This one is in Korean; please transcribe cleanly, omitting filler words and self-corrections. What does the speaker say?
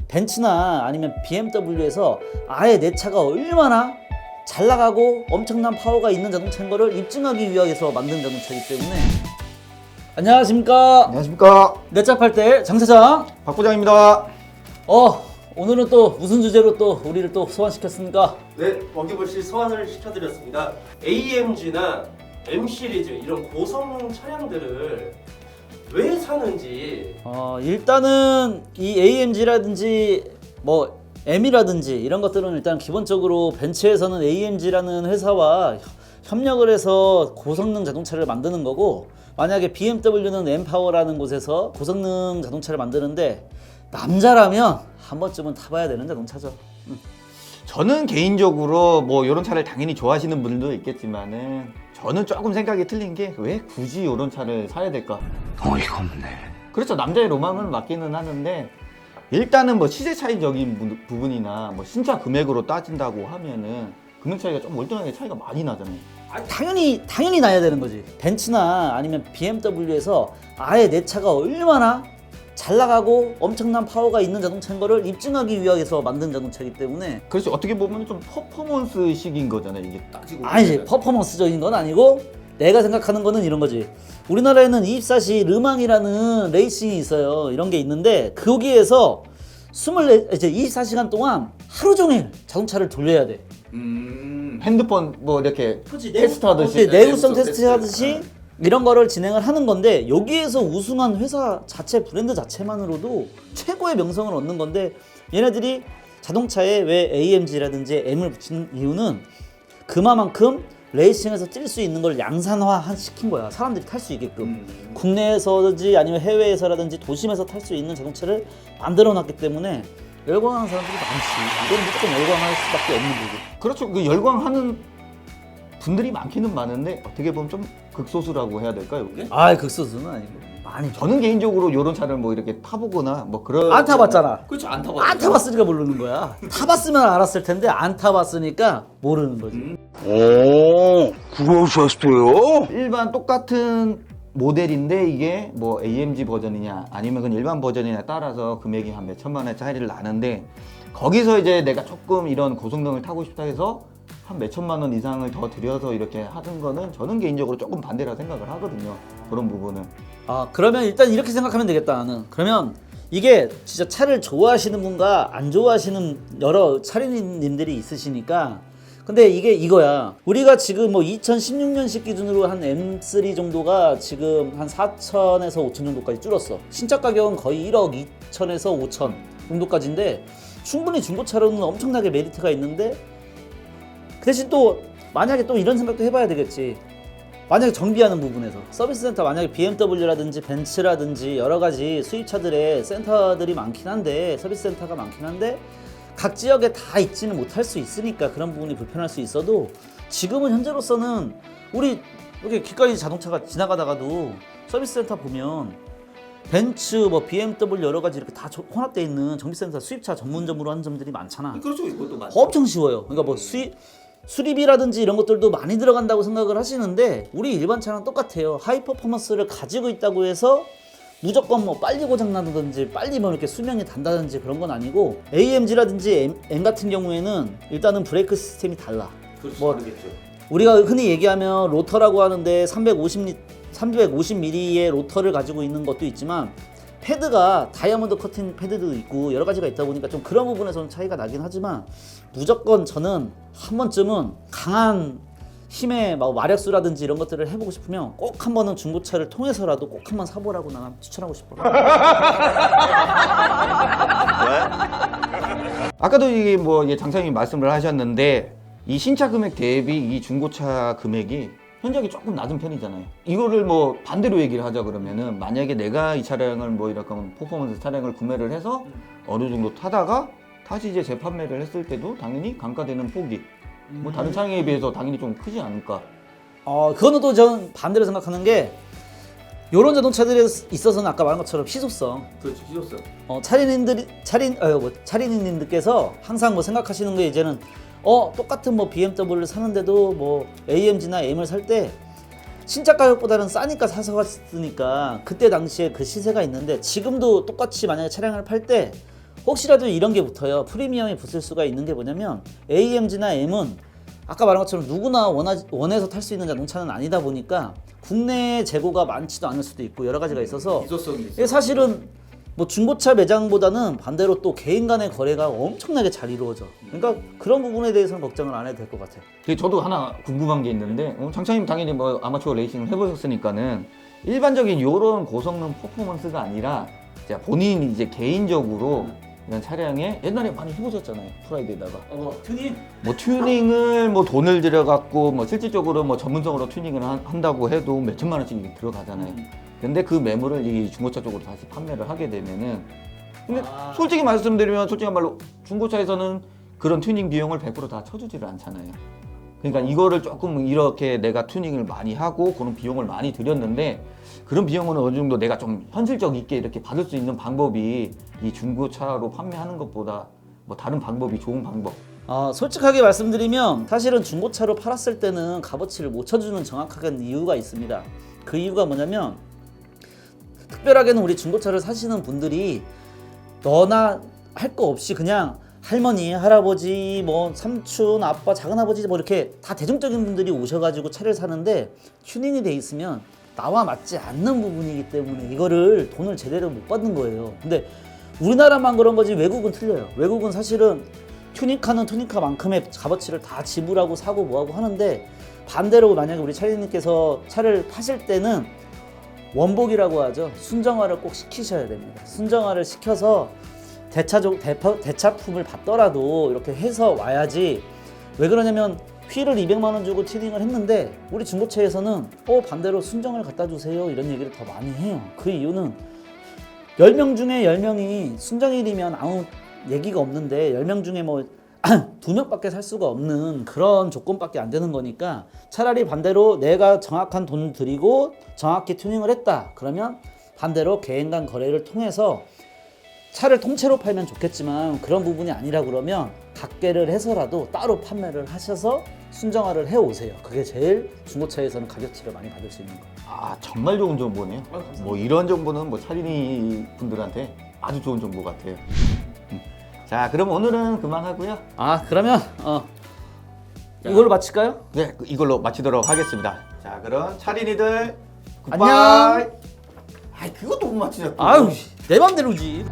벤츠나 아니면 BMW에서 아예 내 차가 얼마나 잘 나가고 엄청난 파워가 있는 자동차인 거를 입증하기 위해서 만든 자동차이기 때문에. 안녕하십니까. 안녕하십니까. 내 차 팔 때 장 사장 박 부장입니다. 오늘은 또 무슨 주제로 또 우리를 또 소환시켰습니까? 네, 원기불씨 소환을 시켜드렸습니다. AMG나 M 시리즈 이런 고성능 차량들을 왜 사는지. 일단은 이 AMG라든지 뭐 M이라든지 이런 것들은 일단 기본적으로 벤츠에서는 AMG라는 회사와 협력을 해서 고성능 자동차를 만드는 거고, 만약에 BMW는 M파워라는 곳에서 고성능 자동차를 만드는데 남자라면 한 번쯤은 타봐야 되는 자동차죠. 저는 개인적으로 뭐 이런 차를 당연히 좋아하시는 분들도 있겠지만은 저는 조금 생각이 틀린 게 왜 굳이 이런 차를 사야 될까? 어이가 없네. 그렇죠. 남자의 로망은 맞기는 하는데 일단은 뭐 시세 차이적인 부분이나 뭐 신차 금액으로 따진다고 하면은 금액 차이가 좀 월등하게 차이가 많이 나잖아요. 당연히 나야 되는 거지. 벤츠나 아니면 BMW에서 아예 내 차가 얼마나 잘 나가고 엄청난 파워가 있는 자동차인 거를 입증하기 위해서 만든 자동차이기 때문에. 그렇죠. 어떻게 보면 좀 퍼포먼스식인 거잖아요. 이게 따지고 아니지, 보면은. 퍼포먼스적인 건 아니고 내가 생각하는 거는 이런 거지. 우리나라에는 24시 르망이라는 레이싱이 있어요. 이런 게 있는데 거기에서 24시간 동안 하루 종일 자동차를 돌려야 돼. 핸드폰 뭐 이렇게 그렇지, 테스트하듯이 내구성 테스트 하듯이 이런 거를 진행을 하는 건데, 여기에서 우승한 회사 자체, 브랜드 자체만으로도 최고의 명성을 얻는 건데, 얘네들이 자동차에 왜 AMG라든지 M을 붙인 이유는 그만큼 레이싱에서 뛸 수 있는 걸 양산화 시킨 거야. 사람들이 탈 수 있게끔. 국내에서든지 아니면 해외에서라든지 도심에서 탈 수 있는 자동차를 만들어 놨기 때문에 열광하는 사람들이 많지. 이건 무조건 열광할 수밖에 없는 거고. 그렇죠. 그 열광하는 분들이 많기는 많은데 어떻게 보면 좀 극소수라고 해야 될까요, 이게? 극소수는 아니고 많이. 저는 개인적으로 이런 차를 뭐 이렇게 타보거나 뭐 그런 안 타봤잖아. 그렇죠, 안 타봤죠. 안 타봤으니까 모르는 거야. 타봤으면 알았을 텐데 안 타봤으니까 모르는 거지. 오, 그러셨어요? 일반 똑같은 모델인데 이게 뭐 AMG 버전이냐 아니면 그냥 일반 버전이냐 따라서 금액이 한 몇 천만 원의 차이를 나는데, 거기서 이제 내가 조금 이런 고성능을 타고 싶다 해서 한 몇 천만 원 이상을 더 들여서 이렇게 하는 거는 저는 개인적으로 조금 반대라 생각을 하거든요. 그런 부분은. 그러면 일단 이렇게 생각하면 되겠다. 나는 그러면 이게 진짜 차를 좋아하시는 분과 안 좋아하시는 여러 차량님들이 있으시니까. 근데 이게 이거야. 우리가 지금 뭐 2016년식 기준으로 한 M3 정도가 지금 한 4천에서 5천 정도까지 줄었어. 신차 가격은 거의 1억 2천에서 5천 정도까지인데 충분히 중고차로는 엄청나게 메리트가 있는데, 그 대신 또 만약에 또 이런 생각도 해봐야 되겠지. 만약에 정비하는 부분에서 서비스 센터, 만약에 BMW라든지 벤츠라든지 여러 가지 수입차들의 센터들이 많긴 한데, 서비스 센터가 많긴 한데 각 지역에 다 있지는 못할 수 있으니까 그런 부분이 불편할 수 있어도, 지금은 현재로서는 우리 여기 길거리 자동차가 지나가다가도 서비스 센터 보면 벤츠, 뭐 BMW 여러 가지 이렇게 다 혼합되어 있는 정비센터, 수입차 전문점으로 하는 점들이 많잖아. 그렇죠, 이것도 맞죠. 엄청 쉬워요. 그러니까 뭐 수리비라든지 이런 것들도 많이 들어간다고 생각을 하시는데, 우리 일반 차랑 똑같아요. 하이 퍼포먼스를 가지고 있다고 해서 무조건 뭐 빨리 고장나든지 빨리 뭐 이렇게 수명이 단다든지 그런 건 아니고, AMG라든지 M 같은 경우에는 일단은 브레이크 시스템이 달라. 그렇죠, 뭐 다르겠죠. 우리가 흔히 얘기하면 로터라고 하는데 350mm의 로터를 가지고 있는 것도 있지만, 패드가 다이아몬드 커팅 패드도 있고 여러 가지가 있다 보니까 좀 그런 부분에서는 차이가 나긴 하지만, 무조건 저는 한 번쯤은 강한 힘의 마력수라든지 이런 것들을 해보고 싶으면 꼭 한 번은 중고차를 통해서라도 꼭 한 번 사보라고 나는 추천하고 싶어. 아까도 이게 뭐 장사님이 말씀을 하셨는데 이 신차 금액 대비 이 중고차 금액이 현저하게 조금 낮은 편이잖아요. 이거를 뭐 반대로 얘기를 하자 그러면은, 만약에 내가 이 차량을 뭐 이렇게 퍼포먼스 차량을 구매를 해서 어느 정도 타다가 다시 이제 재판매를 했을 때도 당연히 감가되는 폭이 뭐 다른 차량에 비해서 당연히 좀 크지 않을까. 그거는 또 저는 반대로 생각하는 게, 요런 자동차들에 있어서는 아까 말한 것처럼 희소성. 그렇죠, 희소성. 차량님들께서 항상 뭐 생각하시는 게, 이제는 똑같은 뭐 BMW를 사는데도 뭐 AMG나 M을 살 때 신차 가격보다는 싸니까 사서 갔으니까 그때 당시에 그 시세가 있는데, 지금도 똑같이 만약에 차량을 팔 때 혹시라도 이런 게 붙어요. 프리미엄이 붙을 수가 있는 게 뭐냐면 AMG나 M은 아까 말한 것처럼 누구나 원해서 탈 수 있는 자동차는 아니다 보니까 국내 재고가 많지도 않을 수도 있고 여러 가지가 있어서 기소성이 있어요. 이게 사실은 뭐 중고차 매장보다는 반대로 또 개인 간의 거래가 엄청나게 잘 이루어져. 그러니까 그런 부분에 대해서는 걱정을 안 해도 될 것 같아요. 저도 하나 궁금한 게 있는데 장창님 당연히 뭐 아마추어 레이싱을 해보셨으니까는 일반적인 요런 고성능 퍼포먼스가 아니라 본인이 이제 개인적으로 이런 차량에 옛날에 많이 해보셨잖아요. 프라이드에다가 튜닝? 뭐 튜닝을 뭐 돈을 들여갖고 뭐 실질적으로 뭐 전문적으로 튜닝을 한다고 해도 몇 천만 원씩 들어가잖아요. 근데 그 매물을 이 중고차 쪽으로 다시 판매를 하게 되면은 근데 솔직히 말씀드리면 솔직한 말로 중고차에서는 그런 튜닝 비용을 100% 다 쳐주지를 않잖아요. 그러니까 이거를 조금 이렇게 내가 튜닝을 많이 하고 그런 비용을 많이 들였는데 그런 비용은 어느 정도 내가 좀 현실적 있게 이렇게 받을 수 있는 방법이 이 중고차로 판매하는 것보다 뭐 다른 방법이 좋은 방법. 솔직하게 말씀드리면 사실은 중고차로 팔았을 때는 값어치를 못 쳐주는 정확한 이유가 있습니다. 그 이유가 뭐냐면 특별하게는 우리 중고차를 사시는 분들이 너나 할 거 없이 그냥 할머니, 할아버지, 뭐 삼촌, 아빠, 작은아버지 뭐 이렇게 다 대중적인 분들이 오셔가지고 차를 사는데 튜닝이 돼 있으면 나와 맞지 않는 부분이기 때문에 이거를 돈을 제대로 못 받는 거예요. 근데 우리나라만 그런 거지 외국은 틀려요. 외국은 사실은 튜닝카는 튜닝카만큼의 값어치를 다 지불하고 사고 뭐하고 하는데 반대로 만약에 우리 차리님께서 차를 파실 때는 원복이라고 하죠. 순정화를 꼭 시키셔야 됩니다. 순정화를 시켜서 대차품을 받더라도 이렇게 해서 와야지. 왜 그러냐면 휠을 200만 원 주고 튜닝을 했는데 우리 중고차에서는 반대로 순정을 갖다 주세요 이런 얘기를 더 많이 해요. 그 이유는 10명 중에 10명이 순정일이면 아무 얘기가 없는데 10명 중에 뭐 2명밖에 살 수가 없는 그런 조건밖에 안 되는 거니까 차라리 반대로 내가 정확한 돈을 들이고 정확히 튜닝을 했다 그러면 반대로 개인 간 거래를 통해서 차를 통째로 팔면 좋겠지만 그런 부분이 아니라 그러면 각계를 해서라도 따로 판매를 하셔서 순정화를 해오세요. 그게 제일 중고차에서는 가격치를 많이 받을 수 있는 거예요. 정말 좋은 정보네요. 감사합니다. 뭐 이런 정보는 뭐 차리니 분들한테 아주 좋은 정보 같아요. 자, 그럼 오늘은 그만하고요. 그러면 이걸로 마칠까요? 네, 이걸로 마치도록 하겠습니다. 자, 그럼 차린이들 안녕. 굿바이. 그것도 못 맞히셨고. 내 맘대로지.